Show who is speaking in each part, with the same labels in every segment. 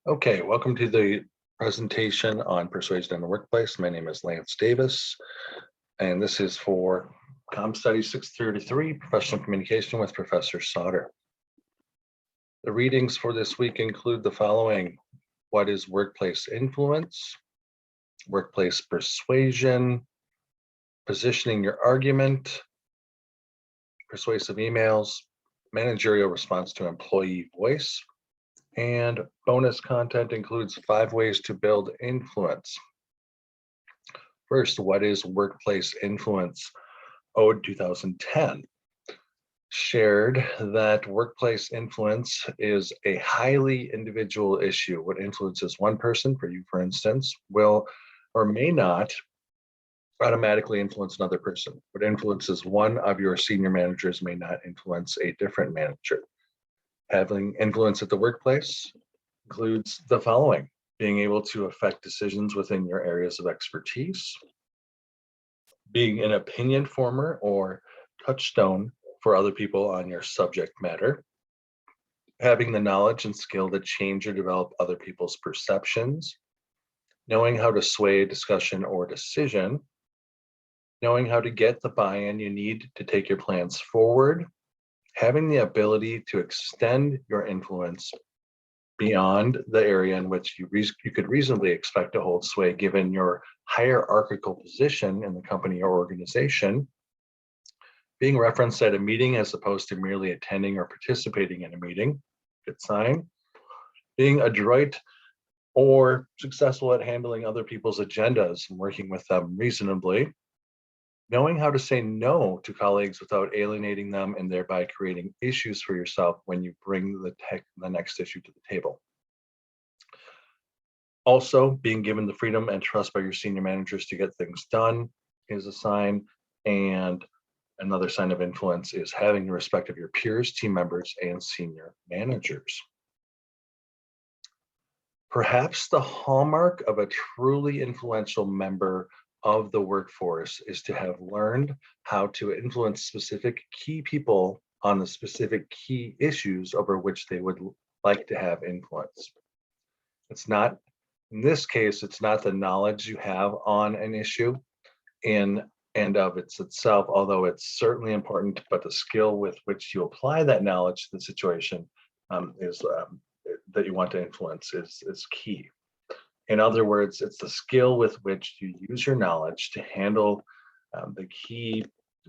Speaker 1: Okay, welcome to the presentation on persuasion in the workplace. My name is Lance Davis, and this is for Com Study 633, Professional Communication with Professor Sauter. The readings for this week include the following: what is workplace influence, workplace persuasion, positioning your argument, persuasive emails, managerial response to employee voice, and bonus content includes 5 ways to build influence. First, what is workplace influence? Ode 2010 shared that workplace influence is a highly individual issue. What influences one person, for you, for instance, will or may not automatically influence another person. What influences one of your senior managers may not influence a different manager. Having influence at the workplace includes the following: being able to affect decisions within your areas of expertise, being an opinion former or touchstone for other people on your subject matter, having the knowledge and skill to change or develop other people's perceptions, knowing how to sway a discussion or decision, knowing how to get the buy-in you need to take your plans forward, having the ability to extend your influence beyond the area in which you could reasonably expect to hold sway given your hierarchical position in the company or organization, being referenced at a meeting as opposed to merely attending or participating in a meeting, good sign, being adroit or successful at handling other people's agendas and working with them reasonably, knowing how to say no to colleagues without alienating them and thereby creating issues for yourself when you bring the next issue to the table. Also, being given the freedom and trust by your senior managers to get things done is a sign. And another sign of influence is having the respect of your peers, team members, and senior managers. Perhaps the hallmark of a truly influential member of the workforce is to have learned how to influence specific key people on the specific key issues over which they would like to have influence. It's not, in this case, it's not the knowledge you have on an issue in and of itself, although it's certainly important, but the skill with which you apply that knowledge to the situation that you want to influence is key. In other words, it's the skill with which you use your knowledge to handle the key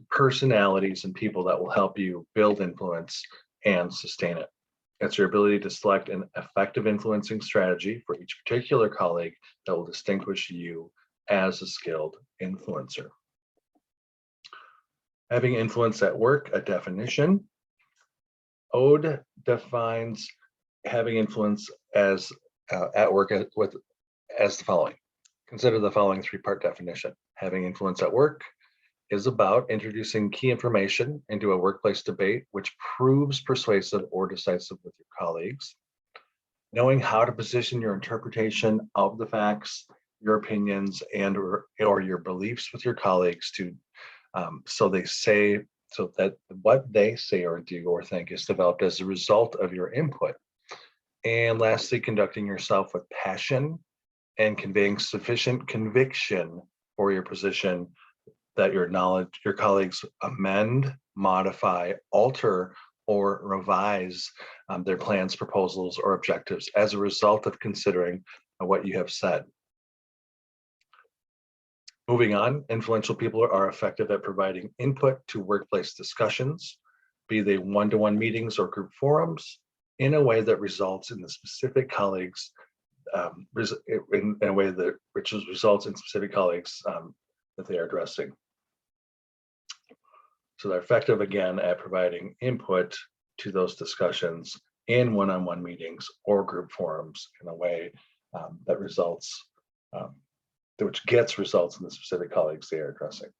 Speaker 1: personalities and people that will help you build influence and sustain it. It's your ability to select an effective influencing strategy for each particular colleague that will distinguish you as a skilled influencer. Having influence at work, a definition. Ode defines having influence as at work as the following. Consider the following 3-part definition. Having influence at work is about introducing key information into a workplace debate which proves persuasive or decisive with your colleagues. Knowing how to position your interpretation of the facts, your opinions, and or your beliefs with your colleagues to so that what they say or do or think is developed as a result of your input. And lastly, conducting yourself with passion and conveying sufficient conviction for your position that your colleagues amend, modify, alter, or revise their plans, proposals, or objectives as a result of considering what you have said. Moving on, influential people are effective at providing input to workplace discussions, be they one-to-one meetings or group forums, in a way that results in the specific colleagues, in a way that results in specific colleagues that they are addressing. So they're effective, again, at providing input to those discussions in one-on-one meetings or group forums in a way that results, which gets results in the specific colleagues they are addressing.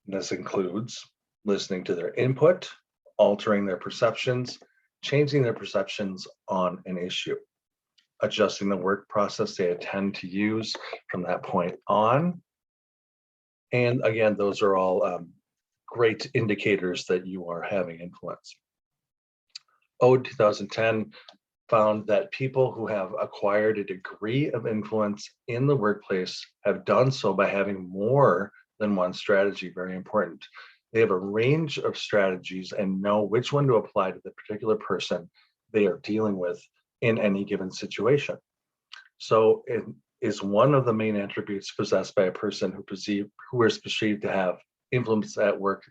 Speaker 1: This includes listening to their input, altering their perceptions, changing their perceptions on an issue, adjusting the work process they intend to use from that point on. And again, those are all great indicators that you are having influence. Ode 2010 found that people who have acquired a degree of influence in the workplace have done so by having more than one strategy. Very important. They have a range of strategies and know which one to apply to the particular person they are dealing with in any given situation. So it is one of the main attributes possessed by a person who is perceived to have influence at work,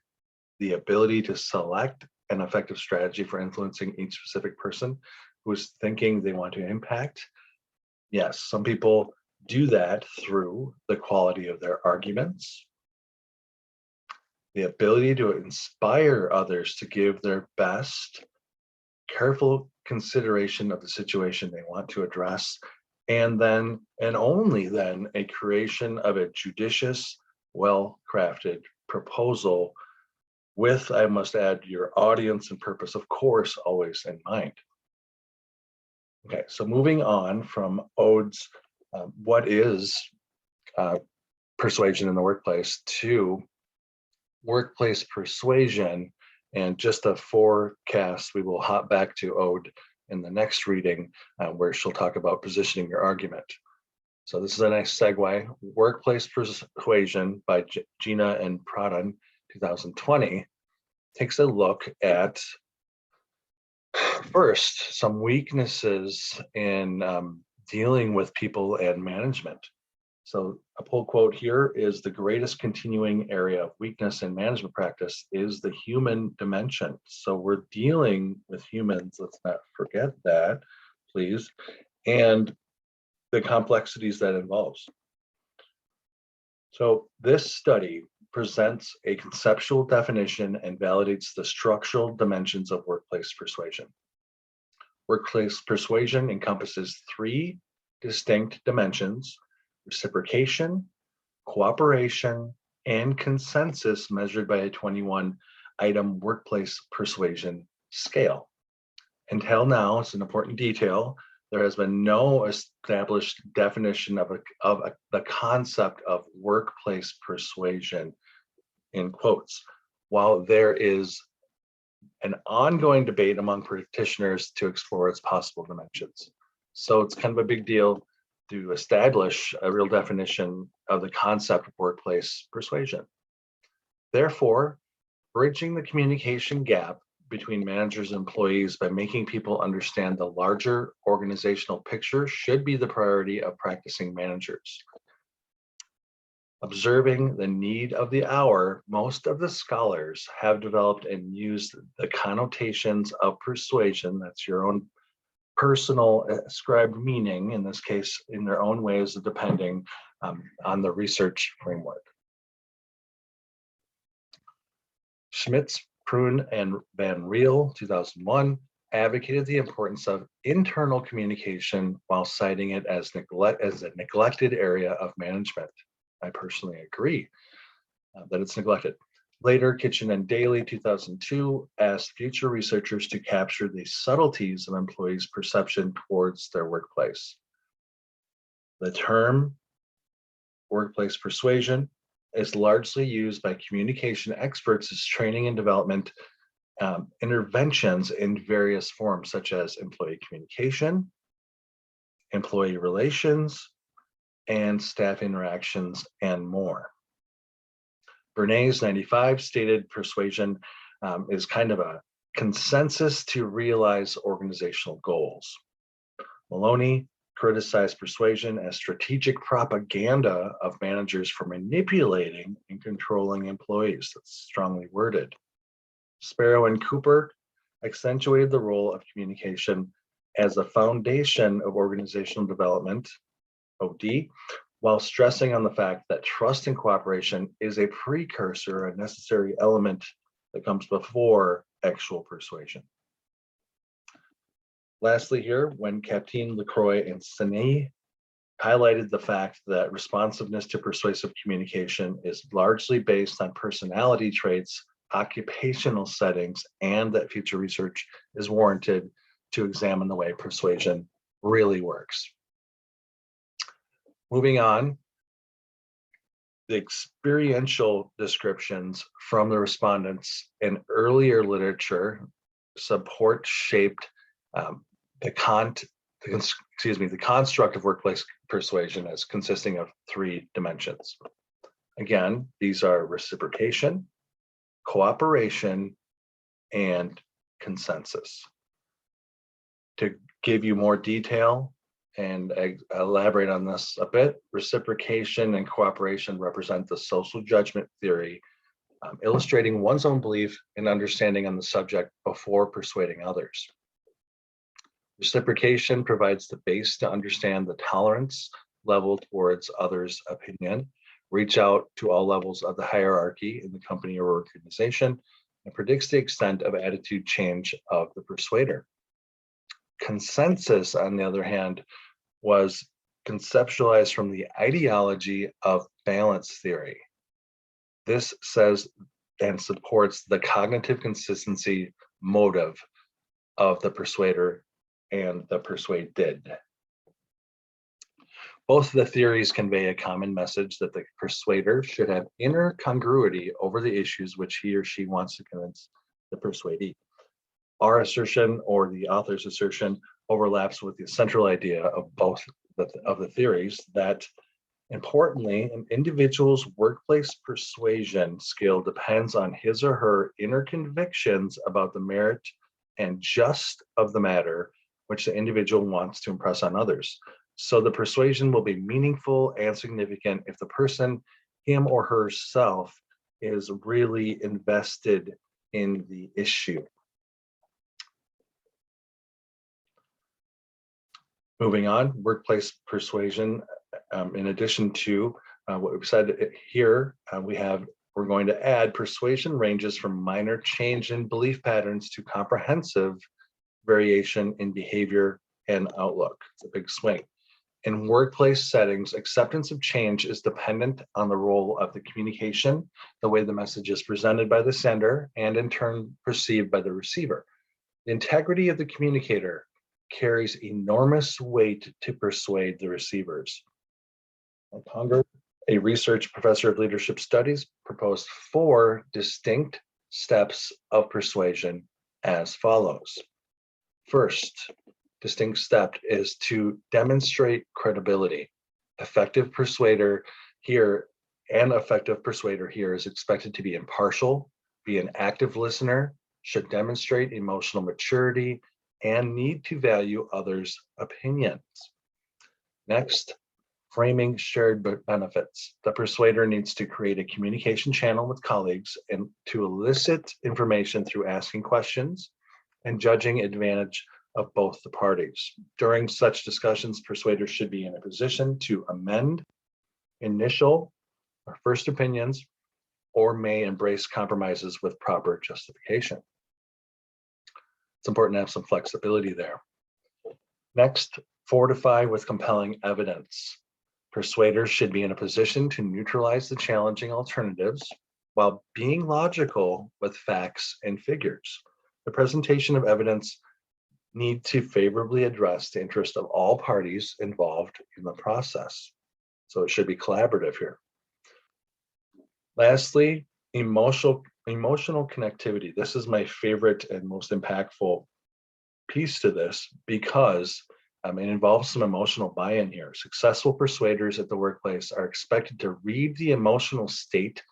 Speaker 1: the ability to select an effective strategy for influencing each specific person who is thinking they want to impact. Yes, some people do that through the quality of their arguments, the ability to inspire others to give their best, careful consideration of the situation they want to address, and then, and only then, a creation of a judicious, well-crafted proposal with, I must add, your audience and purpose, of course, always in mind. Okay, so moving on from Ode's what is persuasion in the workplace to workplace persuasion, and just a forecast, we will hop back to Ode in the next reading where she'll talk about positioning your argument. So this is a nice segue. Workplace Persuasion by Gina and Pradhan, 2020, takes a look at first some weaknesses in dealing with people and management. So a pull quote here is: the greatest continuing area of weakness in management practice is the human dimension. So we're dealing with humans, let's not forget that, please, and the complexities that involves. So this study presents a conceptual definition and validates the structural dimensions of workplace persuasion. Workplace persuasion encompasses three distinct dimensions: reciprocation, cooperation, and consensus, measured by a 21-item workplace persuasion scale. Until now, it's an important detail, there has been no established definition of the concept of workplace persuasion, in quotes, while there is an ongoing debate among practitioners to explore its possible dimensions. So it's kind of a big deal to establish a real definition of the concept of workplace persuasion. Therefore, bridging the communication gap between managers and employees by making people understand the larger organizational picture should be the priority of practicing managers. Observing the need of the hour, most of the scholars have developed and used the connotations of persuasion, that's your own personal ascribed meaning, in this case, in their own ways, depending on the research framework. Schmitz, Prune, and Van Riel, 2001, advocated the importance of internal communication while citing it as a neglected area of management. I personally agree that it's neglected. Later, Kitchen and Daly, 2002, asked future researchers to capture the subtleties of employees' perception towards their workplace. The term workplace persuasion is largely used by communication experts as training and development interventions in various forms, such as employee communication, employee relations, and staff interactions, and more. Bernays, 95, stated persuasion is kind of a consensus to realize organizational goals. Maloney criticized persuasion as strategic propaganda of managers for manipulating and controlling employees. That's strongly worded. Sparrow and Cooper accentuated the role of communication as a foundation of organizational development, OD, while stressing on the fact that trust and cooperation is a precursor, a necessary element that comes before actual persuasion. Lastly here, when Captain, LaCroix, and Sine highlighted the fact that responsiveness to persuasive communication is largely based on personality traits, occupational settings, and that future research is warranted to examine the way persuasion really works. Moving on, the experiential descriptions from the respondents in earlier literature support shaped the construct of workplace persuasion is consisting of 3 dimensions. Again, these are reciprocation, cooperation, and consensus. To give you more detail and elaborate on this a bit, reciprocation and cooperation represent the social judgment theory, illustrating one's own belief and understanding on the subject before persuading others. Reciprocation provides the base to understand the tolerance level towards others' opinion, reach out to all levels of the hierarchy in the company or organization, and predicts the extent of attitude change of the persuader. Consensus, on the other hand, was conceptualized from the ideology of balance theory. This says and supports the cognitive consistency motive of the persuader and the persuaded. Both of the theories convey a common message that the persuader should have inner congruity over the issues which he or she wants to convince the persuadee. Our assertion, or the author's assertion, overlaps with the central idea of both of the theories that, importantly, an individual's workplace persuasion skill depends on his or her inner convictions about the merit and just of the matter which the individual wants to impress on others. So the persuasion will be meaningful and significant if the person, him or herself, is really invested in the issue. Moving on, workplace persuasion. In addition to what we've said here, we're going to add persuasion ranges from minor change in belief patterns to comprehensive variation in behavior and outlook. It's a big swing. In workplace settings, acceptance of change is dependent on the role of the communication, the way the message is presented by the sender, and in turn perceived by the receiver. The integrity of the communicator carries enormous weight to persuade the receivers. Conger, a research professor of leadership studies, proposed 4 distinct steps of persuasion as follows. First distinct step is to demonstrate credibility. Effective persuader here is expected to be impartial, be an active listener, should demonstrate emotional maturity, and need to value others' opinions. Next, framing shared benefits. The persuader needs to create a communication channel with colleagues and to elicit information through asking questions and judging advantage of both the parties. During such discussions, persuaders should be in a position to amend initial or first opinions or may embrace compromises with proper justification. It's important to have some flexibility there. Next, fortify with compelling evidence. Persuaders should be in a position to neutralize the challenging alternatives while being logical with facts and figures. The presentation of evidence need to favorably address the interest of all parties involved in the process. So it should be collaborative here. Lastly, emotional connectivity. This is my favorite and most impactful piece to this because it involves some emotional buy-in here. Successful persuaders at the workplace are expected to read the emotional state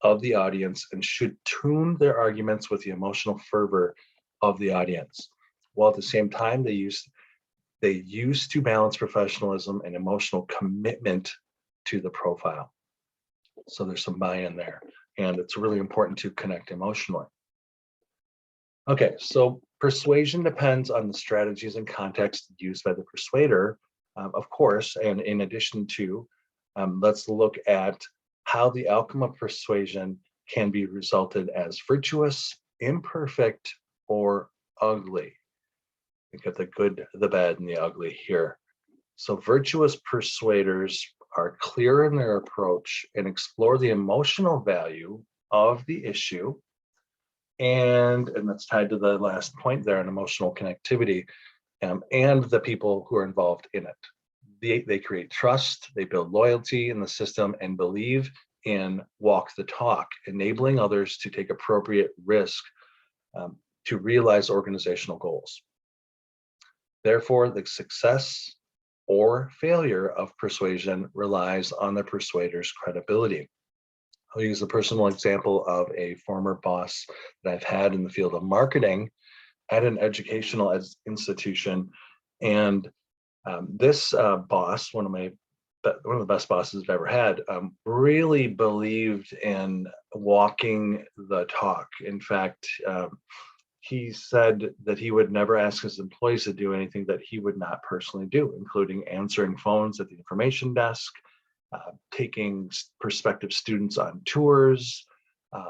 Speaker 1: of the audience and should tune their arguments with the emotional fervor of the audience, while at the same time they use to balance professionalism and emotional commitment to the profile. So there's some buy-in there, and it's really important to connect emotionally. Okay, so persuasion depends on the strategies and context used by the persuader, of course, and in addition to, let's look at how the outcome of persuasion can be resulted as virtuous, imperfect, or ugly. We got the good, the bad, and the ugly here. So virtuous persuaders are clear in their approach and explore the emotional value of the issue. And that's tied to the last point there on emotional connectivity and the people who are involved in it. They create trust, they build loyalty in the system, and believe in walk the talk, enabling others to take appropriate risk to realize organizational goals. Therefore, the success or failure of persuasion relies on the persuader's credibility. I'll use a personal example of a former boss that I've had in the field of marketing at an educational institution. And this boss, one of the best bosses I've ever had, really believed in walking the talk. In fact, he said that he would never ask his employees to do anything that he would not personally do, including answering phones at the information desk, taking prospective students on tours,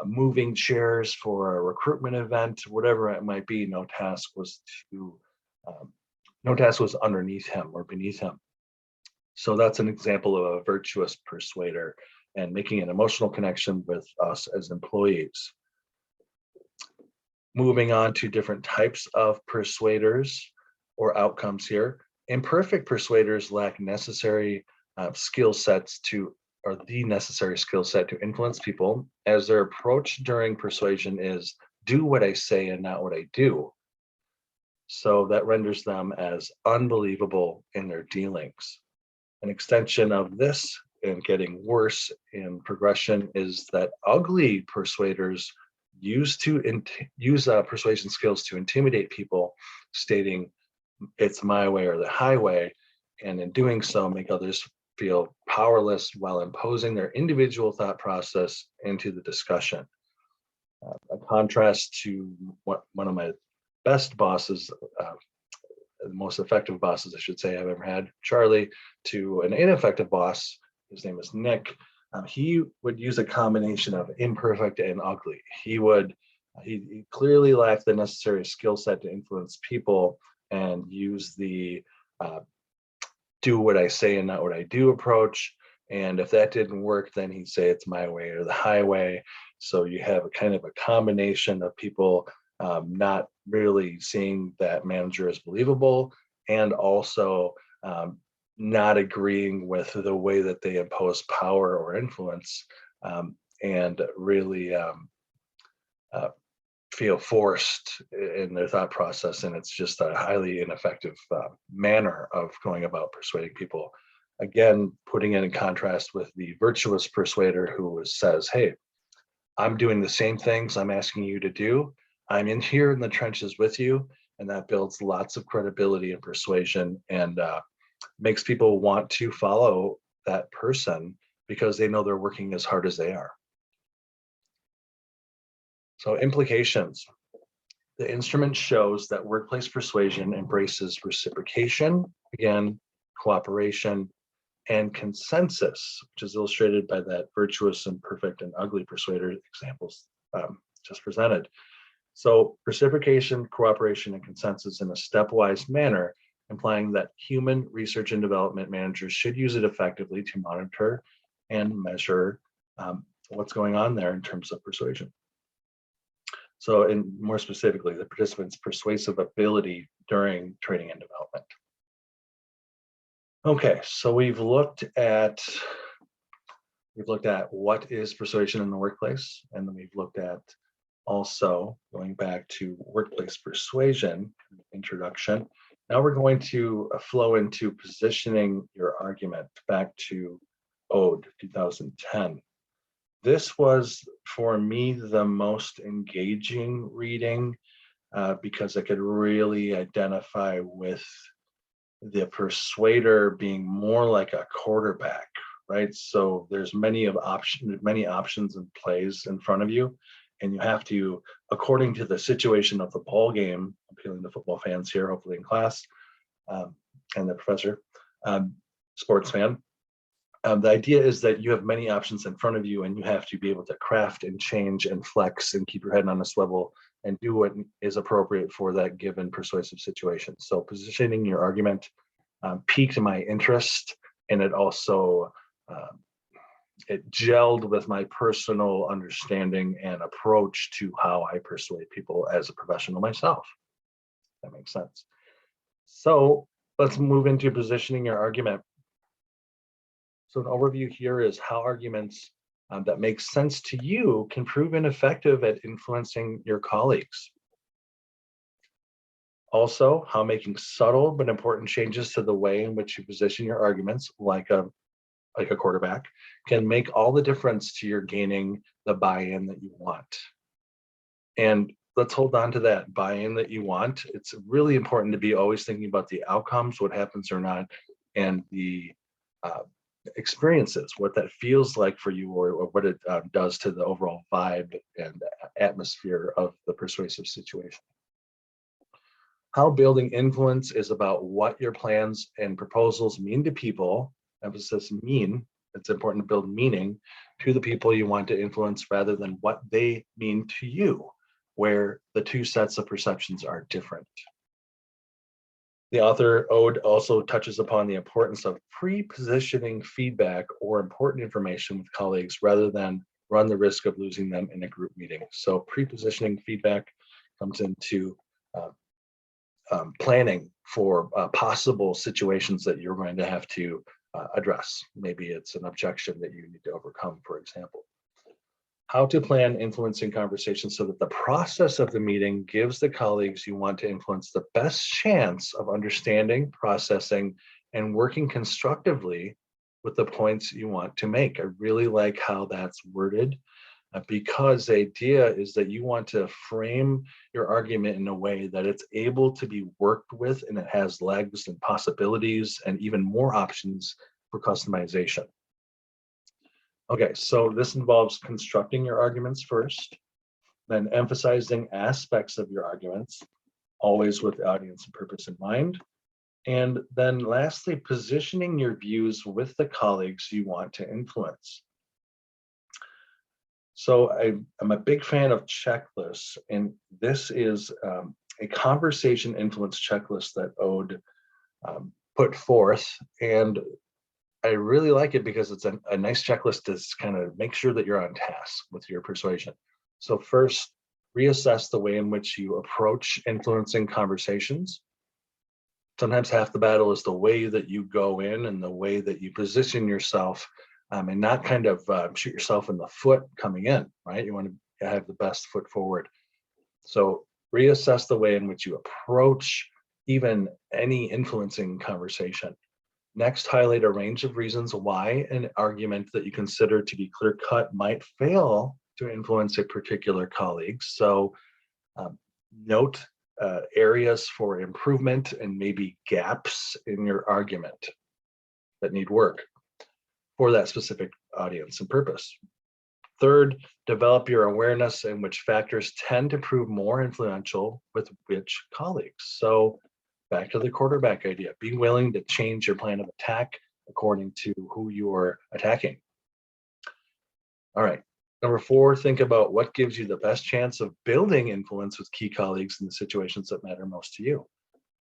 Speaker 1: moving chairs for a recruitment event, whatever it might be. No task was underneath him or beneath him. So that's an example of a virtuous persuader and making an emotional connection with us as employees. Moving on to different types of persuaders or outcomes here. Imperfect persuaders lack necessary skill sets or the necessary skill set to influence people, as their approach during persuasion is do what I say and not what I do. So that renders them as unbelievable in their dealings. An extension of this and getting worse in progression is that ugly persuaders use persuasion skills to intimidate people, stating it's my way or the highway, and in doing so make others feel powerless while imposing their individual thought process into the discussion. A contrast to one of my best bosses, the most effective bosses, I should say, I've ever had, Charlie, to an ineffective boss. His name is Nick. He would use a combination of imperfect and ugly. He clearly lacked the necessary skill set to influence people and use the do what I say and not what I do approach. And if that didn't work, then he'd say it's my way or the highway. So you have a kind of a combination of people not really seeing that manager as believable, and also not agreeing with the way that they impose power or influence, and really feel forced in their thought process. And it's just a highly ineffective manner of going about persuading people. Again, putting it in contrast with the virtuous persuader who says, hey, I'm doing the same things I'm asking you to do. I'm in here in the trenches with you. And that builds lots of credibility and persuasion, and makes people want to follow that person because they know they're working as hard as they are. So implications. The instrument shows that workplace persuasion embraces reciprocation, again, cooperation, and consensus, which is illustrated by that virtuous and perfect and ugly persuader examples just presented. So reciprocation, cooperation, and consensus in a stepwise manner, implying that human research and development managers should use it effectively to monitor and measure what's going on there in terms of persuasion. So, more specifically, the participants' persuasive ability during training and development. Okay, so we've looked at what is persuasion in the workplace, and then we've looked at also going back to workplace persuasion introduction. Now we're going to flow into positioning your argument back to Ode 2010. This was, for me, the most engaging reading because I could really identify with the persuader being more like a quarterback, right? So there's many options and plays in front of you, and you have to, according to the situation of the ball game, appealing to football fans here, hopefully in class, and the professor, sports fan. The idea is that you have many options in front of you, and you have to be able to craft and change and flex and keep your head on a swivel and do what is appropriate for that given persuasive situation. So positioning your argument piqued my interest, and it also it gelled with my personal understanding and approach to how I persuade people as a professional myself. That makes sense. So let's move into positioning your argument. So an overview here is how arguments that make sense to you can prove ineffective at influencing your colleagues. Also, how making subtle but important changes to the way in which you position your arguments, like a quarterback, can make all the difference to your gaining the buy-in that you want. And let's hold on to that buy-in that you want. It's really important to be always thinking about the outcomes, what happens or not, and the uh, experiences, what that feels like for you, or what it does to the overall vibe and atmosphere of the persuasive situation. How building influence is about what your plans and proposals mean to people, emphasis mean. It's important to build meaning to the people you want to influence rather than what they mean to you, where the two sets of perceptions are different. The author Ode also touches upon the importance of pre-positioning feedback or important information with colleagues rather than run the risk of losing them in a group meeting. So pre-positioning feedback comes into planning for possible situations that you're going to have to address. Maybe it's an objection that you need to overcome, for example. How to plan influencing conversations so that the process of the meeting gives the colleagues you want to influence the best chance of understanding, processing, and working constructively with the points you want to make. I really like how that's worded because the idea is that you want to frame your argument in a way that it's able to be worked with and it has legs and possibilities and even more options for customization. Okay, so this involves constructing your arguments first, then emphasizing aspects of your arguments, always with the audience and purpose in mind, and then lastly, positioning your views with the colleagues you want to influence. So I'm a big fan of checklists, and this is a conversation influence checklist that Ode put forth, and I really like it because it's a nice checklist to kind of make sure that you're on task with your persuasion. So first, reassess the way in which you approach influencing conversations. Sometimes half the battle is the way that you go in and the way that you position yourself, and not kind of shoot yourself in the foot coming in, right? You want to have the best foot forward. So reassess the way in which you approach even any influencing conversation. Next, highlight a range of reasons why an argument that you consider to be clear-cut might fail to influence a particular colleague. So note areas for improvement and maybe gaps in your argument that need work for that specific audience and purpose. Third, develop your awareness in which factors tend to prove more influential with which colleagues. So back to the quarterback idea, be willing to change your plan of attack according to who you're attacking. All right, number 4, think about what gives you the best chance of building influence with key colleagues in the situations that matter most to you.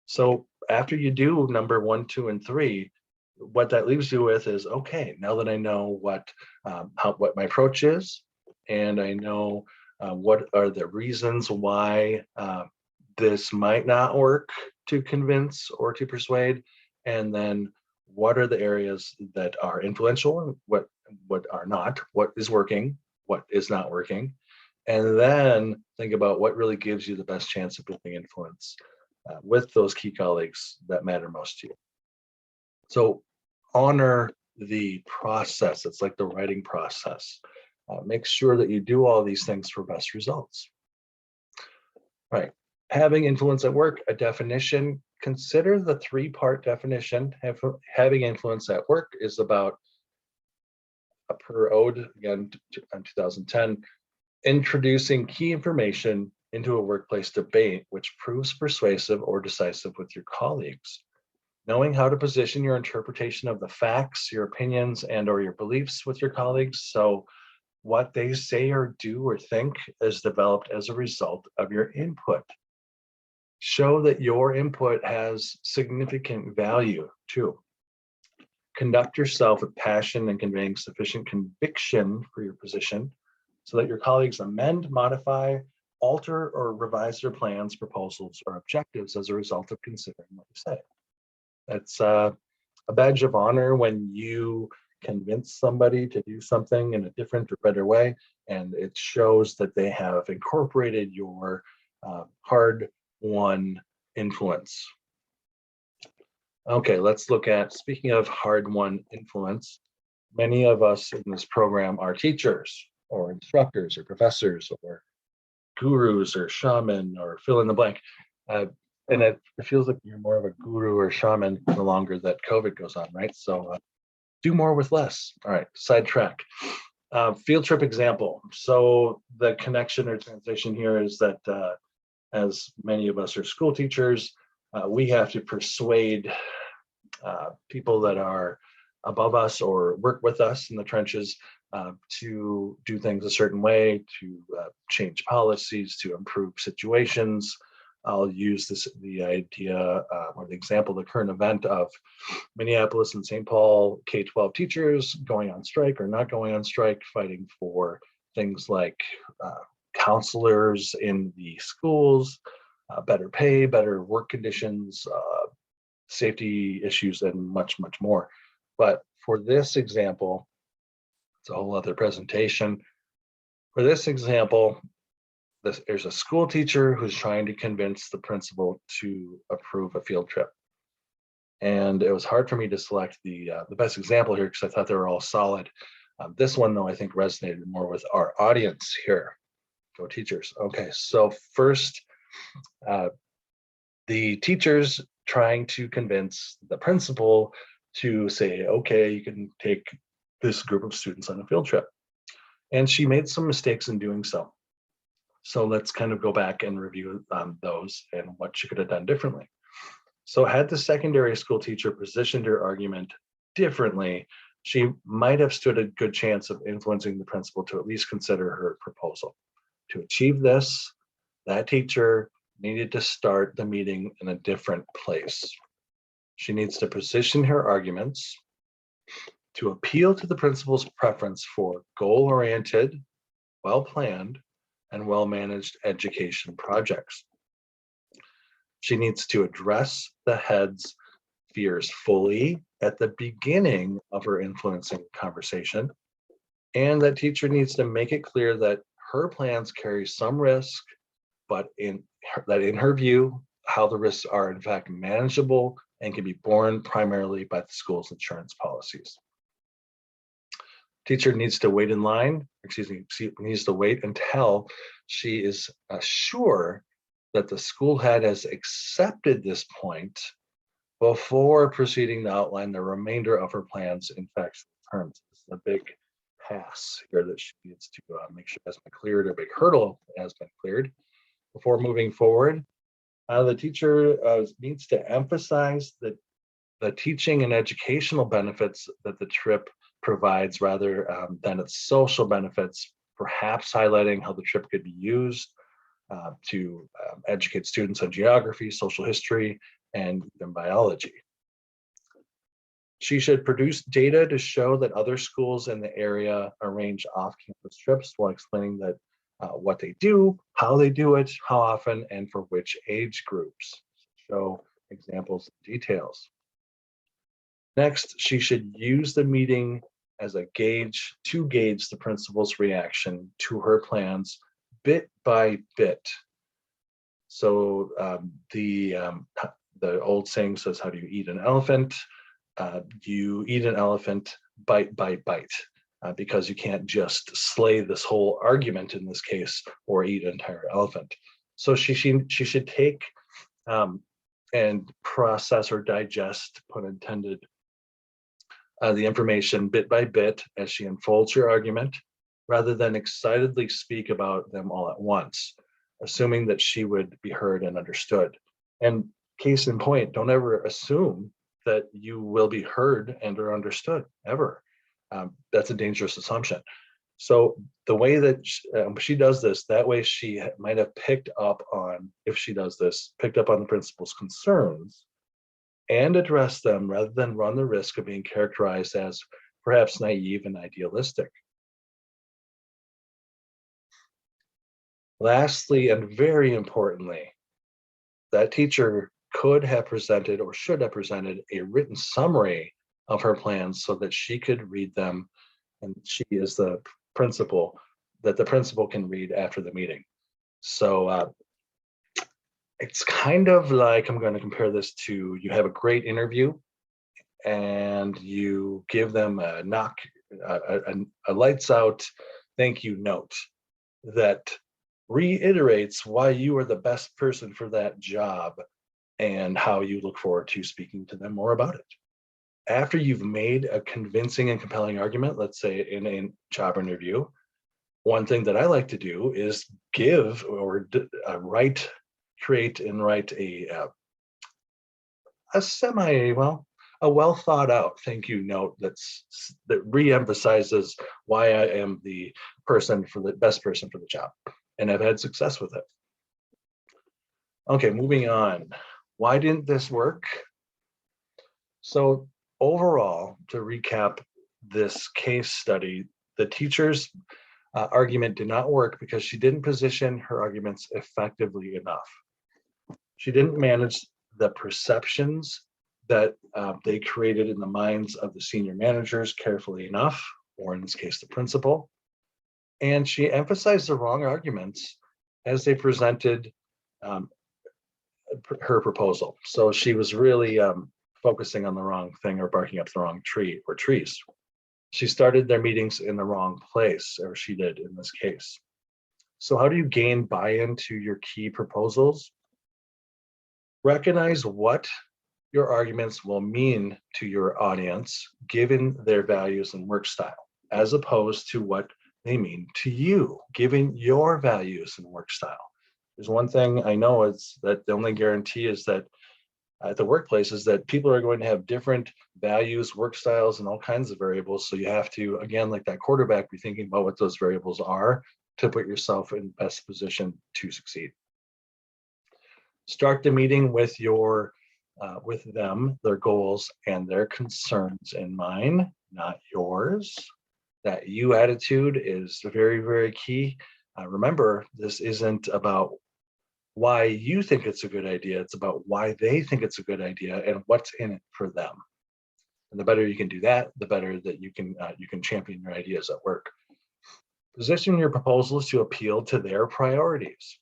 Speaker 1: So after you do number 1, 2, and 3, what that leaves you with is, okay, now that I know what my approach is, and I know what are the reasons why this might not work to convince or to persuade, and then what are the areas that are influential and what are not, what is working, what is not working, and then think about what really gives you the best chance of building influence with those key colleagues that matter most to you. So honor the process. It's like the writing process. Make sure that you do all these things for best results. Right. Having influence at work, a definition. Consider the 3-part definition. Having influence at work is about, per Ode, again, in 2010, introducing key information into a workplace debate which proves persuasive or decisive with your colleagues. Knowing how to position your interpretation of the facts, your opinions, and or your beliefs with your colleagues. So what they say or do or think is developed as a result of your input. Show that your input has significant value too. Conduct yourself with passion and conveying sufficient conviction for your position so that your colleagues amend, modify, alter, or revise their plans, proposals, or objectives as a result of considering what you say. It's a badge of honor when you convince somebody to do something in a different or better way, and it shows that they have incorporated your hard-won influence. Okay, let's look at, speaking of hard-won influence, many of us in this program are teachers or instructors or professors or gurus or shaman or fill in the blank. And it feels like you're more of a guru or shaman the longer that COVID goes on, right? So do more with less. All right, sidetrack. Field trip example. So the connection or translation here is that as many of us are school teachers, we have to persuade people that are above us or work with us in the trenches to do things a certain way, to change policies, to improve situations. I'll use the idea or the example, the current event of Minneapolis and St. Paul K-12 teachers going on strike or not going on strike, fighting for things like counselors in the schools, better pay, better work conditions, safety issues, and much, much more. But for this example, it's a whole other presentation. For this example, there's a school teacher who's trying to convince the principal to approve a field trip. And it was hard for me to select the best example here because I thought they were all solid. This one, though, I think resonated more with our audience here. Go teachers. Okay, so first, the teachers trying to convince the principal to say, okay, you can take this group of students on a field trip. And she made some mistakes in doing so. So let's kind of go back and review those and what she could have done differently. So had the secondary school teacher positioned her argument differently, she might have stood a good chance of influencing the principal to at least consider her proposal. To achieve this, that teacher needed to start the meeting in a different place. She needs to position her arguments to appeal to the principal's preference for goal-oriented, well-planned, and well-managed education projects. She needs to address the head's fears fully at the beginning of her influencing conversation, and that teacher needs to make it clear that her plans carry some risk, but in her view, how the risks are in fact manageable and can be borne primarily by the school's insurance policies. Teacher needs to wait in line, needs to wait until she is sure that the school head has accepted this point before proceeding to outline the remainder of her plans in factual terms. This is a big pass here that she needs to make sure has been cleared, a big hurdle has been cleared before moving forward. The teacher needs to emphasize that the teaching and educational benefits that the trip provides rather than its social benefits, perhaps highlighting how the trip could be used to educate students on geography, social history, and even biology. She should produce data to show that other schools in the area arrange off-campus trips while explaining that what they do, how they do it, how often, and for which age groups. Show examples and details. Next, she should use the meeting as a gauge to gauge the principal's reaction to her plans bit by bit. So the old saying says, how do you eat an elephant? You eat an elephant bite by bite, because you can't just slay this whole argument in this case or eat an entire elephant. So she should take and process or digest, pun intended, the information bit by bit as she unfolds her argument, rather than excitedly speak about them all at once, assuming that she would be heard and understood. And case in point, don't ever assume that you will be heard and or understood, ever. That's a dangerous assumption. So the way that she does this, that way she might have picked up on, if she does this, picked up on the principal's concerns and address them rather than run the risk of being characterized as perhaps naive and idealistic. Lastly, and very importantly, that teacher could have presented or should have presented a written summary of her plans so that she could read them, and she is the principal, that the principal can read after the meeting. So It's kind of like, I'm going to compare this to, you have a great interview and you give them a lights out thank you note that reiterates why you are the best person for that job and how you look forward to speaking to them more about it. After you've made a convincing and compelling argument, let's say in a job interview, one thing that I like to do is give or create and write a a well thought out thank you note that re-emphasizes why I am the best person for the job, and I've had success with it. Okay, moving on. Why didn't this work? So overall, to recap this case study, the teacher's argument did not work because she didn't position her arguments effectively enough. She didn't manage the perceptions that they created in the minds of the senior managers carefully enough, or in this case, the principal. And she emphasized the wrong arguments as they presented her proposal. So she was really focusing on the wrong thing or barking up the wrong tree or trees. She started their meetings in the wrong place, or she did in this case. So how do you gain buy-in to your key proposals? Recognize what your arguments will mean to your audience given their values and work style, as opposed to what they mean to you, given your values and work style. There's one thing I know, is that the only guarantee is that at the workplace is that people are going to have different values, work styles, and all kinds of variables. So you have to, again, like that quarterback, be thinking about what those variables are to put yourself in best position to succeed. Start the meeting with them, their goals and their concerns in mind, not yours. That you attitude is very, very key. Remember, this isn't about why you think it's a good idea. It's about why they think it's a good idea and what's in it for them. And the better you can do that, the better that you can champion your ideas at work. Position your proposals to appeal to their priorities.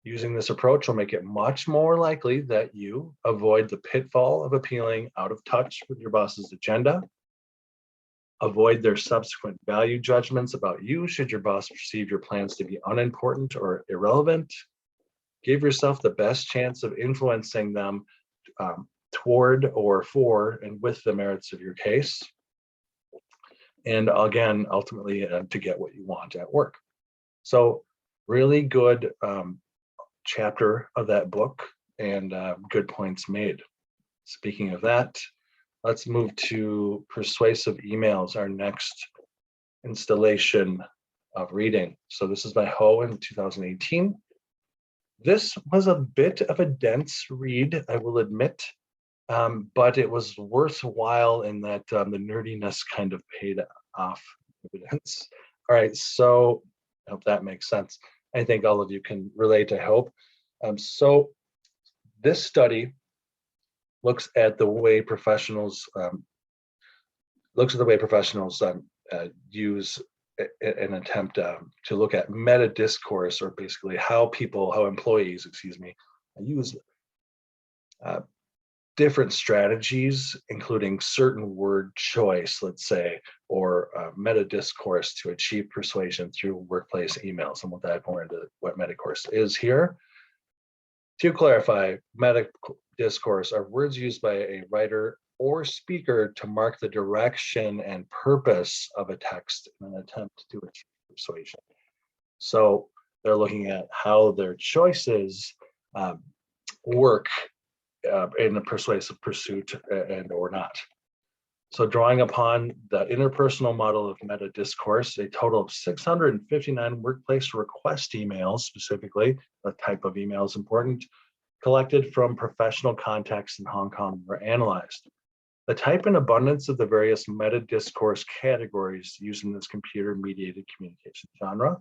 Speaker 1: Using this approach will make it much more likely that you avoid the pitfall of appealing out of touch with your boss's agenda. Avoid their subsequent value judgments about you should your boss perceive your plans to be unimportant or irrelevant. Give yourself the best chance of influencing them toward or for and with the merits of your case. And again, ultimately to get what you want at work. So really good chapter of that book and good points made. Speaking of that, let's move to persuasive emails, our next installation of reading. So this is by Ho in 2018. This was a bit of a dense read, I will admit, but it was worthwhile in that the nerdiness kind of paid off dividends. All right, so I hope that makes sense. I think all of you can relate, I hope. So this study looks at the way professionals use an attempt to look at meta discourse, or basically how employees, use different strategies, including certain word choice, let's say, or meta discourse to achieve persuasion through workplace emails. And we'll dive more into what meta discourse is here. To clarify, meta discourse are words used by a writer or speaker to mark the direction and purpose of a text in an attempt to achieve persuasion. So they're looking at how their choices work in a persuasive pursuit and or not. So drawing upon the interpersonal model of meta discourse, a total of 659 workplace request emails, specifically, the type of email is important, collected from professional contexts in Hong Kong were analyzed. The type and abundance of the various meta discourse categories used in this computer-mediated communication genre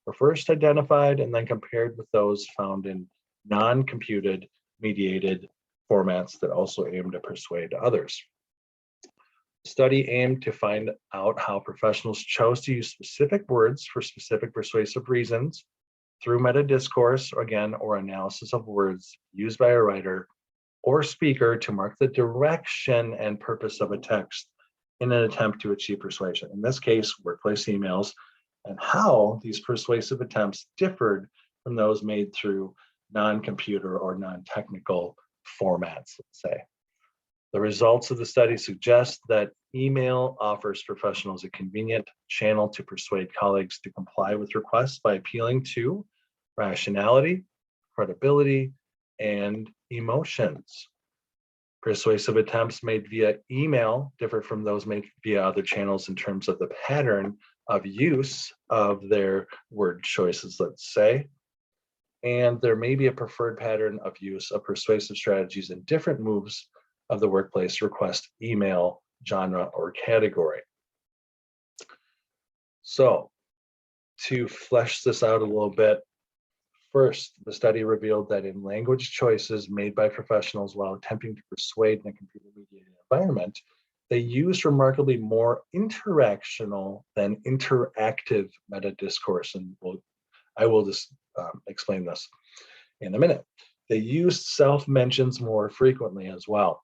Speaker 1: were first identified and then compared with those found in non-computed mediated formats that also aim to persuade others. The study aimed to find out how professionals chose to use specific words for specific persuasive reasons through meta discourse, again, or analysis of words used by a writer or speaker to mark the direction and purpose of a text in an attempt to achieve persuasion. In this case, workplace emails, and how these persuasive attempts differed from those made through non-computer or non-technical formats, let's say. The results of the study suggest that email offers professionals a convenient channel to persuade colleagues to comply with requests by appealing to rationality, credibility, and emotions. Persuasive attempts made via email differ from those made via other channels in terms of the pattern of use of their word choices, let's say. And there may be a preferred pattern of use of persuasive strategies in different moves of the workplace request email genre or category. So to flesh this out a little bit, first, the study revealed that in language choices made by professionals while attempting to persuade in a computer-mediated environment, they used remarkably more interactional than interactive meta discourse. And I will just explain this in a minute. They used self-mentions more frequently as well.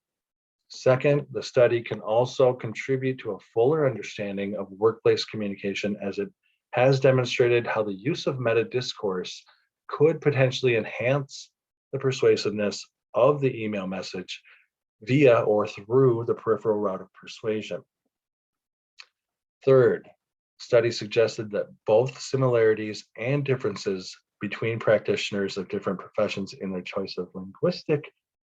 Speaker 1: Second, the study can also contribute to a fuller understanding of workplace communication, as it has demonstrated how the use of meta discourse could potentially enhance the persuasiveness of the email message via or through the peripheral route of persuasion. Third, studies suggested that both similarities and differences between practitioners of different professions in their choice of linguistic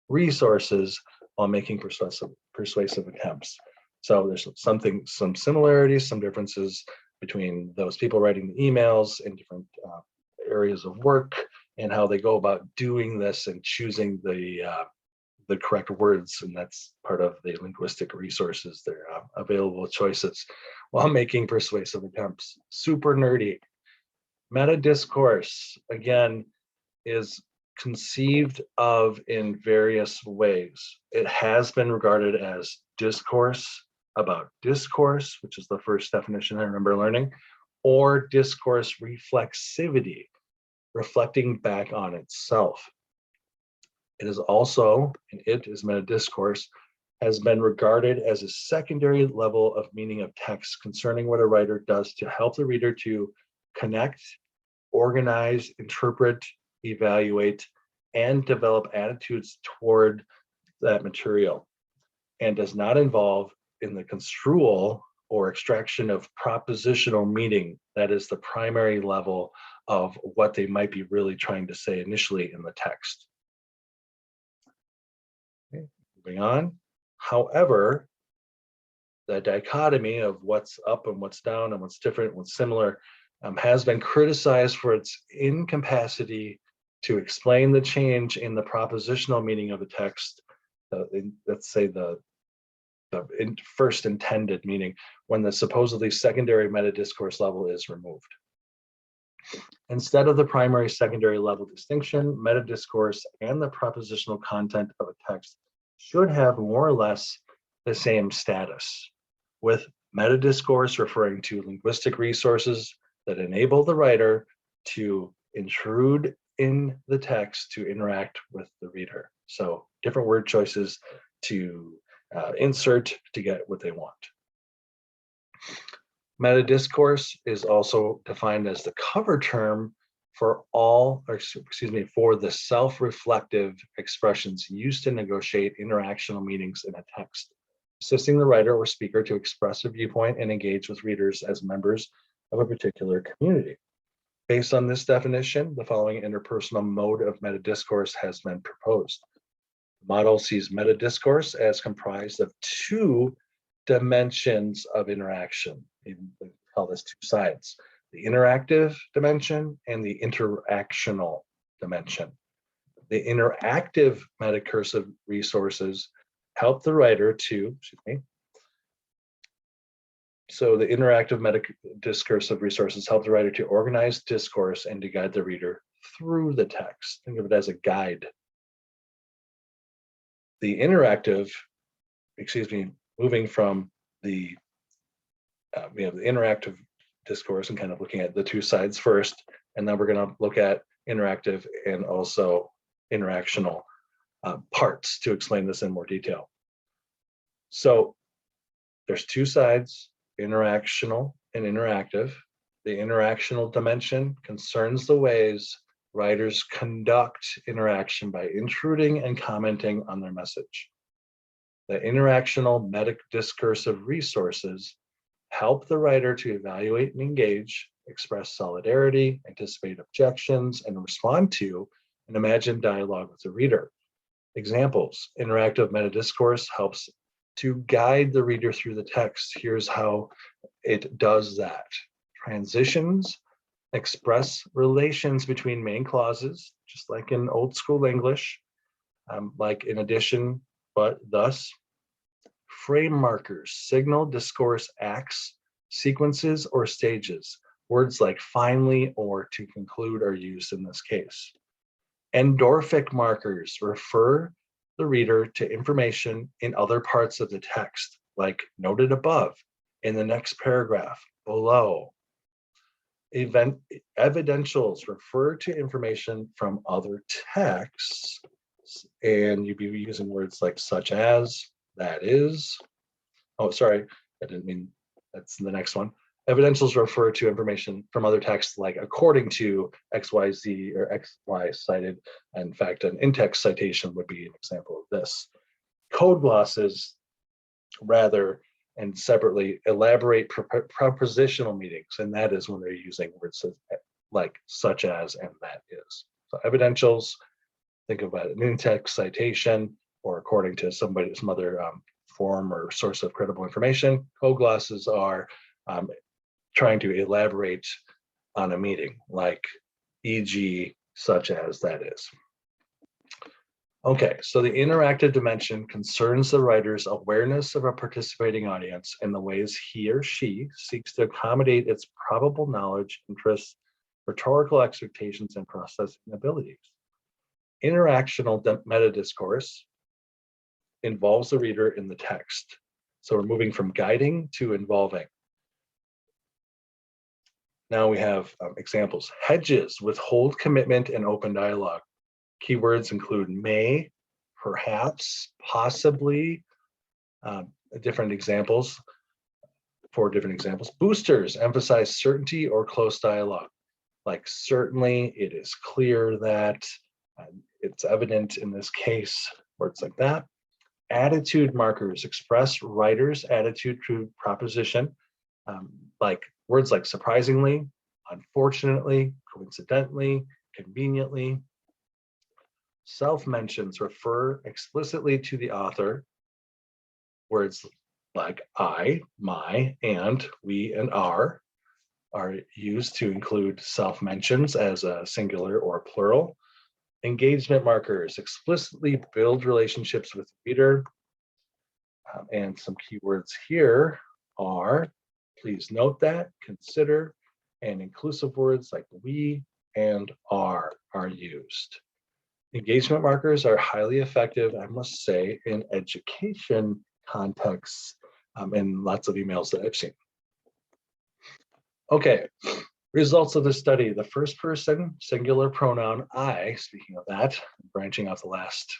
Speaker 1: resources while making persuasive attempts. So there's some similarities, some differences between those people writing the emails in different areas of work and how they go about doing this and choosing the correct words, and that's part of the linguistic resources, their available choices while making persuasive attempts. Super nerdy. Meta discourse, again, is conceived of in various ways. It has been regarded as discourse about discourse, which is the first definition I remember learning, or discourse reflexivity, reflecting back on itself. It is also, and it is meta discourse, has been regarded as a secondary level of meaning of text concerning what a writer does to help the reader to connect, organize, interpret, evaluate, and develop attitudes toward that material, and does not involve in the construal or extraction of propositional meaning. That is the primary level of what they might be really trying to say initially in the text. Okay, moving on. However, the dichotomy of what's up and what's down and what's different, what's similar, has been criticized for its incapacity to explain the change in the propositional meaning of a text, let's say the first intended meaning, when the supposedly secondary meta discourse level is removed. Instead of the primary secondary level distinction, meta discourse and the propositional content of a text should have more or less the same status, with meta discourse referring to linguistic resources that enable the writer to intrude in the text to interact with the reader. So different word choices to insert to get what they want. Meta discourse is also defined as the cover term for for the self-reflective expressions used to negotiate interactional meanings in a text, assisting the writer or speaker to express a viewpoint and engage with readers as members of a particular community. Based on this definition, the following interpersonal mode of meta discourse has been proposed. The model sees meta discourse as comprised of two dimensions of interaction. We call this two sides: the interactive dimension and the interactional dimension. The interactive metacursive resources help the writer to, So the interactive meta-discursive resources help the writer to organize discourse and to guide the reader through the text. Think of it as a guide. The interactive, moving from the, we have the interactive discourse and kind of looking at the two sides first, and then we're going to look at interactive and also interactional parts to explain this in more detail. So there's two sides, interactional and interactive. The interactional dimension concerns the ways writers conduct interaction by intruding and commenting on their message. The interactional meta-discursive resources help the writer to evaluate and engage, express solidarity, anticipate objections, and respond to and imagine dialogue with the reader. Examples: interactive meta-discourse helps to guide the reader through the text. Here's how it does that. Transitions express relations between main clauses, just like in old school English, like in addition, but, thus. Frame markers signal discourse acts, sequences, or stages. Words like finally or to conclude are used in this case. Endorphic markers refer the reader to information in other parts of the text, like noted above, in the next paragraph, below. Evidentials refer to information from other texts, and you'd be using words like such as, that is. Oh, sorry, I didn't mean, that's the next one. Evidentials refer to information from other texts like according to XYZ or XY cited. In fact, an in-text citation would be an example of this. Code glosses, rather, and separately elaborate propositional meanings, and that is when they're using words like such as and that is. So evidentials, think about an in-text citation or according to some other form or source of credible information. Code glosses are trying to elaborate on a meaning, like e.g. such as that is. Okay, so the interactive dimension concerns the writer's awareness of a participating audience and the ways he or she seeks to accommodate its probable knowledge, interests, rhetorical expectations, and processing abilities. Interactional meta-discourse involves the reader in the text. So we're moving from guiding to involving. Now we have examples. Hedges withhold commitment and open dialogue. Keywords include may, perhaps, possibly, different examples, 4 different examples. Boosters emphasize certainty or close dialogue, like certainly, it is clear that, it's evident in this case, words like that. Attitude markers express writer's attitude to proposition, like words like surprisingly, unfortunately, coincidentally, conveniently. Self-mentions refer explicitly to the author. Words like I, my, and we, and are used to include self-mentions as a singular or plural. Engagement markers explicitly build relationships with the reader. And some keywords here are, please note that, consider, and inclusive words like we and are used. Engagement markers are highly effective, I must say, in education contexts, in lots of emails that I've seen. Okay, results of the study. The first person singular pronoun I, speaking of that, branching off the last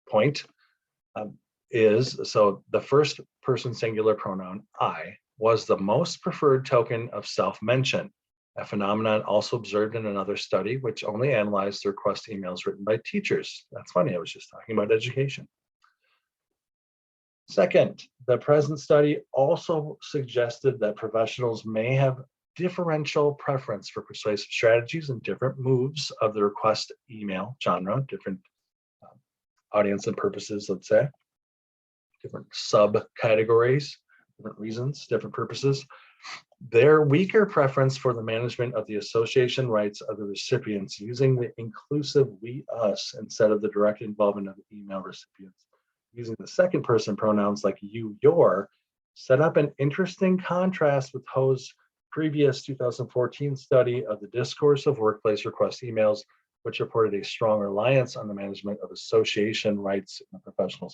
Speaker 1: point, is, so the first person singular pronoun I was the most preferred token of self-mention, a phenomenon also observed in another study which only analyzed the request emails written by teachers. That's funny, I was just talking about education. Second, the present study also suggested that professionals may have differential preference for persuasive strategies and different moves of the request email genre, different audience and purposes, let's say, different subcategories, different reasons, different purposes. Their weaker preference for the management of the association rights of the recipients using the inclusive we, us, instead of the direct involvement of the email recipients, using the second person pronouns like you, your, set up an interesting contrast with Ho's previous 2014 study of the discourse of workplace request emails, which reported a strong reliance on the management of association rights in the professional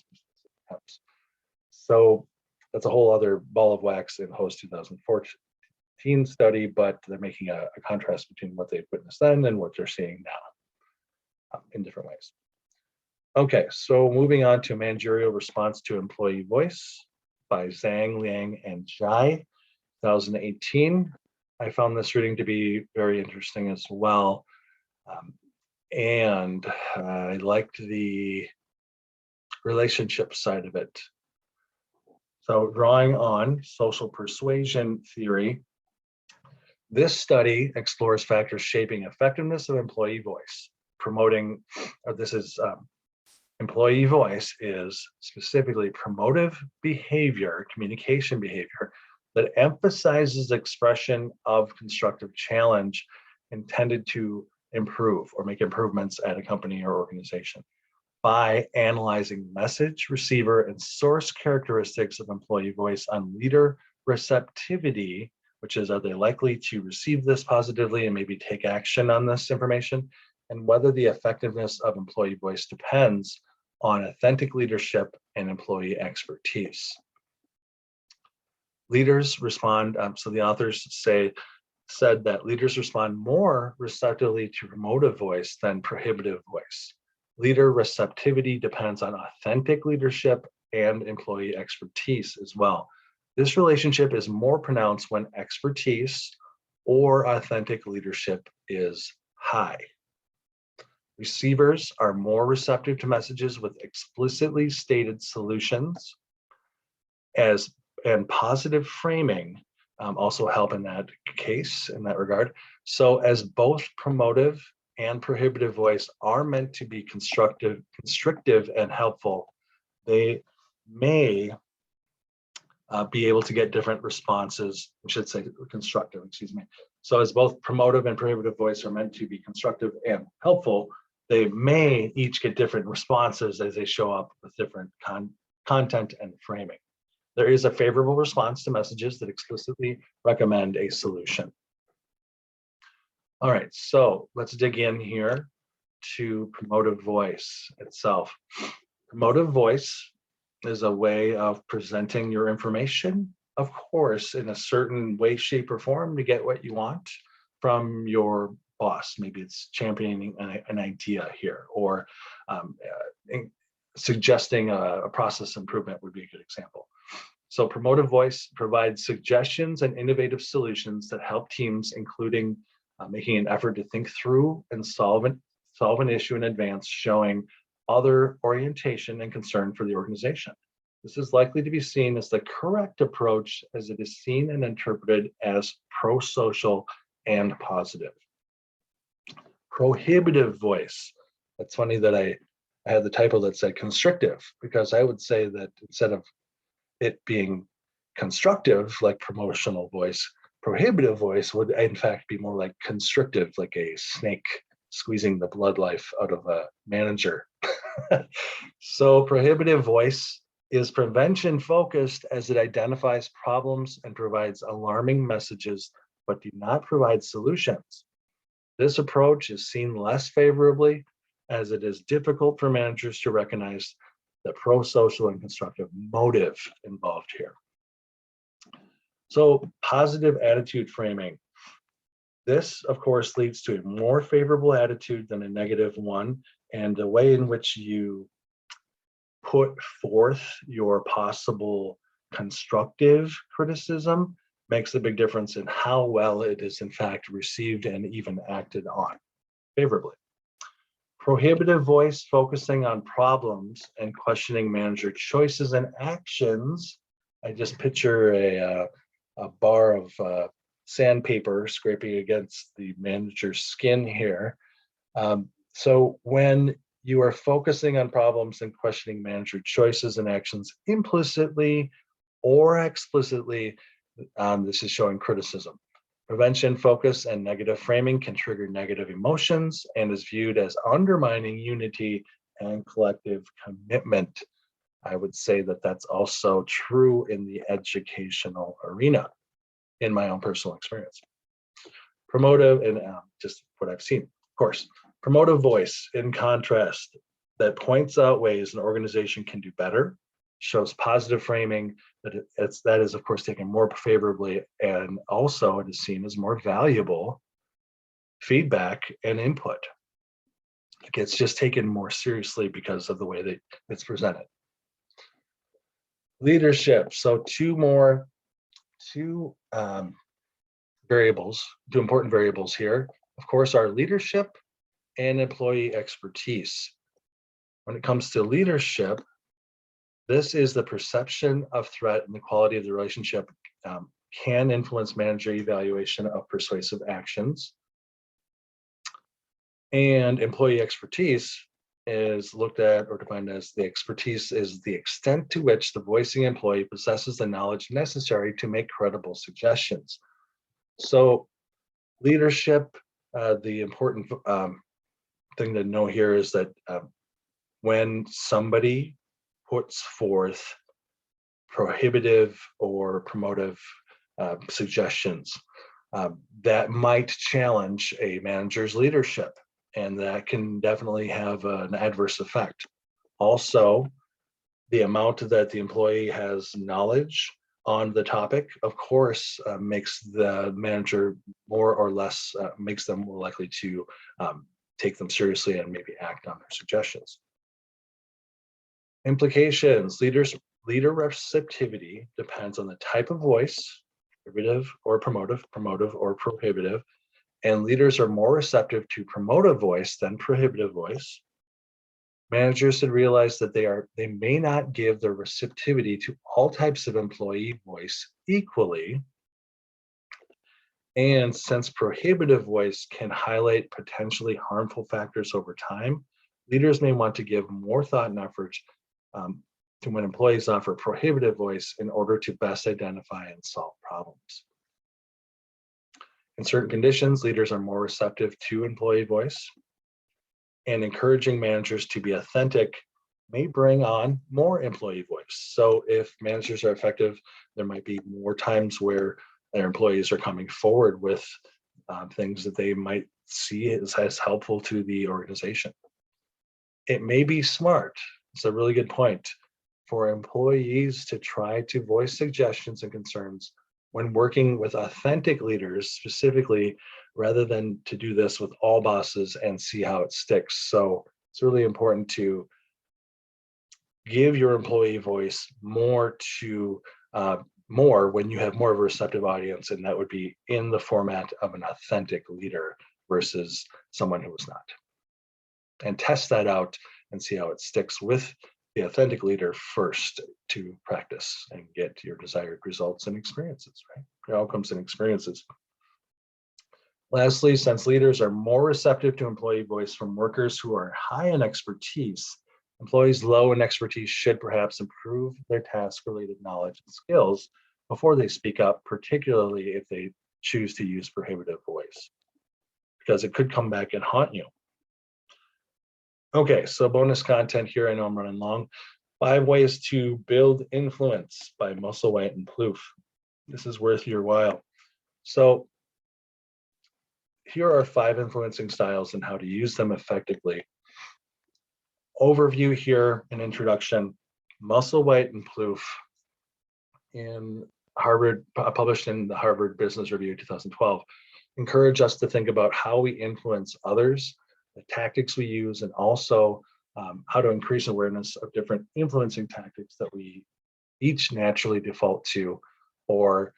Speaker 1: attempts. So that's a whole other ball of wax in Ho's 2014 2015 study, but they're making a contrast between what they've witnessed then and what they're seeing now in different ways. Okay, so moving on to managerial response to employee voice by Zhang, Liang, and Zhai, 2018. I found this reading to be very interesting as well. And I liked the relationship side of it. So drawing on social persuasion theory, this study explores factors shaping effectiveness of employee voice, promoting, employee voice is specifically promotive behavior, communication behavior, that emphasizes expression of constructive challenge intended to improve or make improvements at a company or organization by analyzing message, receiver, and source characteristics of employee voice on leader receptivity, which is, are they likely to receive this positively and maybe take action on this information, and whether the effectiveness of employee voice depends on authentic leadership and employee expertise. Leaders respond, so the authors said that leaders respond more receptively to promotive voice than prohibitive voice. Leader receptivity depends on authentic leadership and employee expertise as well. This relationship is more pronounced when expertise or authentic leadership is high. Receivers are more receptive to messages with explicitly stated solutions, and positive framing also help in that case, in that regard. So as both promotive and prohibitive voice are meant to be constructive, constrictive, and helpful, they may be able to get different responses, I should say constructive, excuse me. So as both promotive and prohibitive voice are meant to be constructive and helpful, they may each get different responses as they show up with different content and framing. There is a favorable response to messages that explicitly recommend a solution. All right, so let's dig in here to promotive voice itself. Promotive voice is a way of presenting your information, of course, in a certain way, shape, or form to get what you want from your boss. Maybe it's championing an idea here, or suggesting a process improvement would be a good example. So promotive voice provides suggestions and innovative solutions that help teams, including making an effort to think through and solve an issue in advance, showing other orientation and concern for the organization. This is likely to be seen as the correct approach, as it is seen and interpreted as pro-social and positive. Prohibitive voice. It's funny that I had the typo that said constrictive, because I would say that instead of it being constructive, like promotional voice, prohibitive voice would in fact be more like constrictive, like a snake squeezing the blood life out of a manager. So prohibitive voice is prevention focused, as it identifies problems and provides alarming messages, but do not provide solutions. This approach is seen less favorably, as it is difficult for managers to recognize the pro-social and constructive motive involved here. So positive attitude framing. This, of course, leads to a more favorable attitude than a negative one, and the way in which you put forth your possible constructive criticism makes a big difference in how well it is in fact received and even acted on favorably. Prohibitive voice, focusing on problems and questioning manager choices and actions. I just picture a bar of sandpaper scraping against the manager's skin here. So when you are focusing on problems and questioning manager choices and actions implicitly or explicitly, this is showing criticism. Prevention focus and negative framing can trigger negative emotions and is viewed as undermining unity and collective commitment. I would say that that's also true in the educational arena, in my own personal experience. Promotive, and just what I've seen, of course. Promotive voice, in contrast, that points out ways an organization can do better, shows positive framing, that is of course taken more favorably, and also it is seen as more valuable feedback and input. It gets just taken more seriously because of the way that it's presented. Leadership. So two important variables here, of course, are leadership and employee expertise. When it comes to leadership, this is the perception of threat, and the quality of the relationship can influence manager evaluation of persuasive actions. And employee expertise is looked at or defined as the expertise is the extent to which the voicing employee possesses the knowledge necessary to make credible suggestions. So leadership, the important thing to know here is that when somebody puts forth prohibitive or promotive suggestions, that might challenge a manager's leadership, and that can definitely have an adverse effect. Also, the amount that the employee has knowledge on the topic, of course, makes the manager more or less, makes them more likely to take them seriously and maybe act on their suggestions. Implications. Leader receptivity depends on the type of voice, prohibitive or promotive or prohibitive, and leaders are more receptive to promotive voice than prohibitive voice. Managers should realize that they may not give their receptivity to all types of employee voice equally. And since prohibitive voice can highlight potentially harmful factors over time, leaders may want to give more thought and effort to when employees offer prohibitive voice in order to best identify and solve problems. In certain conditions, leaders are more receptive to employee voice, and encouraging managers to be authentic may bring on more employee voice. So if managers are effective, there might be more times where their employees are coming forward with things that they might see as helpful to the organization. It may be smart, it's a really good point, for employees to try to voice suggestions and concerns when working with authentic leaders specifically, rather than to do this with all bosses and see how it sticks. So it's really important to give your employee voice more when you have more of a receptive audience, and that would be in the format of an authentic leader versus someone who is not. And test that out and see how it sticks with the authentic leader first to practice and get your desired results and experiences, right? Your outcomes and experiences. Lastly, since leaders are more receptive to employee voice from workers who are high in expertise, employees low in expertise should perhaps improve their task-related knowledge and skills before they speak up, particularly if they choose to use prohibitive voice, because it could come back and haunt you. Okay, so bonus content here. I know I'm running long. 5 ways to build influence by Musselwhite and Plouffe. This is worth your while. So here are 5 influencing styles and how to use them effectively. Overview here, an introduction. Musselwhite and Plouffe in Harvard, published in the Harvard Business Review 2012, encourage us to think about how we influence others, the tactics we use, and also how to increase awareness of different influencing tactics that we each naturally default to, or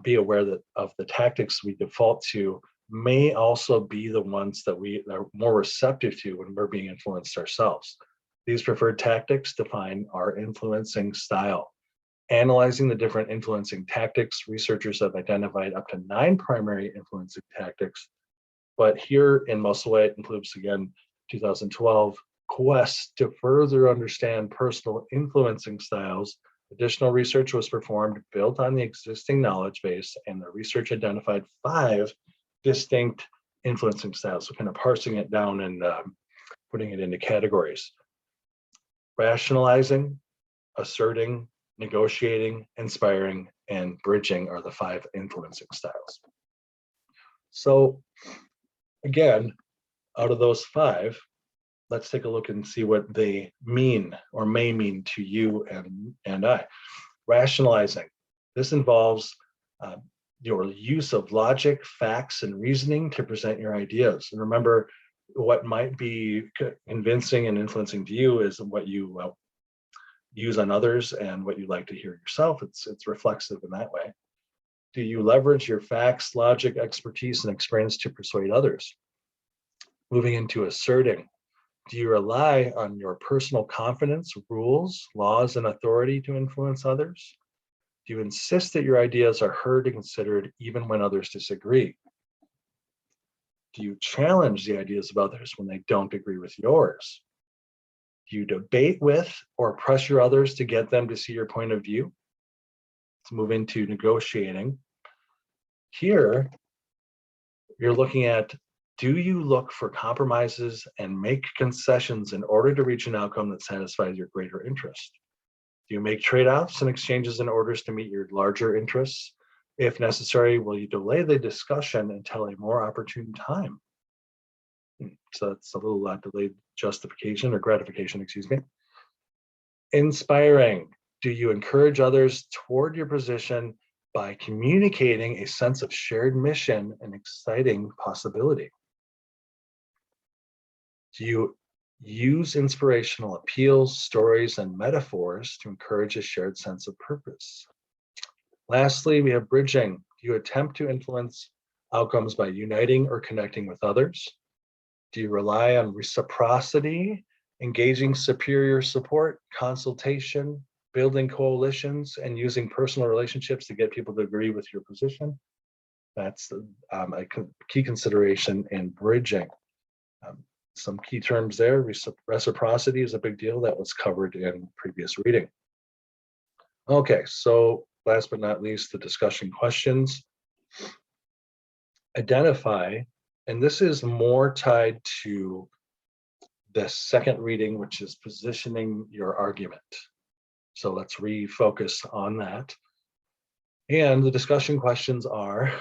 Speaker 1: be aware that of the tactics we default to may also be the ones that we are more receptive to when we're being influenced ourselves. These preferred tactics define our influencing style. Analyzing the different influencing tactics, researchers have identified up to 9 primary influencing tactics. But here in Musselwhite and Plouffe's, again, 2012, quest to further understand personal influencing styles, additional research was performed built on the existing knowledge base, and the research identified 5 distinct influencing styles. So kind of parsing it down and putting it into categories. Rationalizing, asserting, negotiating, inspiring, and bridging are the 5 influencing styles. So again, out of those 5, let's take a look and see what they mean or may mean to you and I. Rationalizing. This involves your use of logic, facts, and reasoning to present your ideas. And remember, what might be convincing and influencing to you is what you use on others and what you like to hear yourself. It's reflexive in that way. Do you leverage your facts, logic, expertise, and experience to persuade others? Moving into asserting. Do you rely on your personal confidence, rules, laws, and authority to influence others? Do you insist that your ideas are heard and considered even when others disagree? Do you challenge the ideas of others when they don't agree with yours? Do you debate with or pressure others to get them to see your point of view? Let's move into negotiating. Here, you're looking at, do you look for compromises and make concessions in order to reach an outcome that satisfies your greater interest? Do you make trade-offs and exchanges in orders to meet your larger interests? If necessary, will you delay the discussion until a more opportune time? So that's a little delayed justification or gratification, excuse me. Inspiring. Do you encourage others toward your position by communicating a sense of shared mission and exciting possibility? Do you use inspirational appeals, stories, and metaphors to encourage a shared sense of purpose? Lastly, we have bridging. Do you attempt to influence outcomes by uniting or connecting with others? Do you rely on reciprocity, engaging superior support, consultation, building coalitions, and using personal relationships to get people to agree with your position? That's a key consideration in bridging. Some key terms there. Reciprocity is a big deal that was covered in previous reading. Okay, so last but not least, the discussion questions. Identify, and this is more tied to the second reading, which is positioning your argument. So let's refocus on that. And the discussion questions are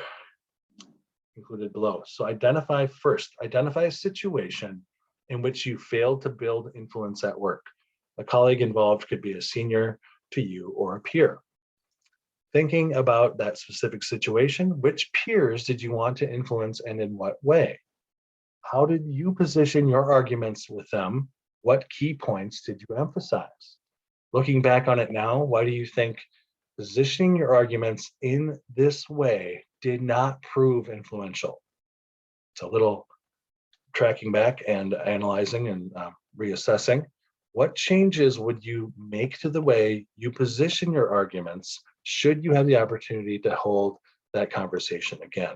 Speaker 1: included below. So identify a situation in which you failed to build influence at work. A colleague involved could be a senior to you or a peer. Thinking about that specific situation, which peers did you want to influence and in what way? How did you position your arguments with them? What key points did you emphasize? Looking back on it now, why do you think positioning your arguments in this way did not prove influential? It's a little tracking back and analyzing and reassessing. What changes would you make to the way you position your arguments should you have the opportunity to hold that conversation again?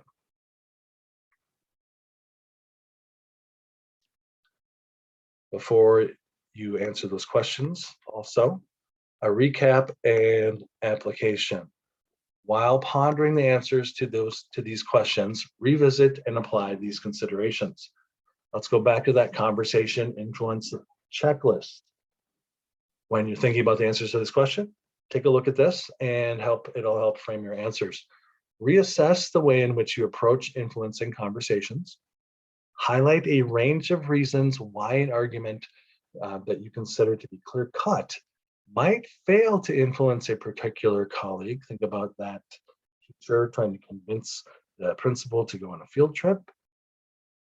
Speaker 1: Before you answer those questions, also, a recap and application. While pondering the answers to these questions, revisit and apply these considerations. Let's go back to that conversation influence checklist. When you're thinking about the answers to this question, take a look at this and it'll help frame your answers. Reassess the way in which you approach influencing conversations. Highlight a range of reasons why an argument that you consider to be clear-cut might fail to influence a particular colleague. Think about that teacher trying to convince the principal to go on a field trip.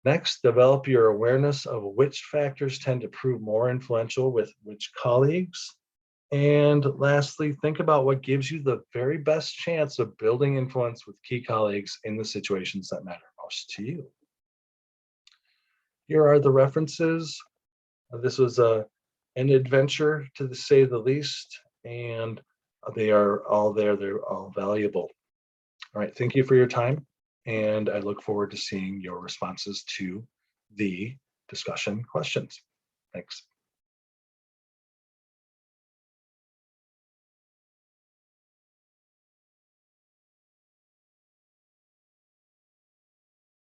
Speaker 1: Next, develop your awareness of which factors tend to prove more influential with which colleagues. And lastly, think about what gives you the very best chance of building influence with key colleagues in the situations that matter most to you. Here are the references. This was an adventure, to say the least, and they are all there. They're all valuable. All right, thank you for your time, and I look forward to seeing your responses to the discussion questions. Thanks.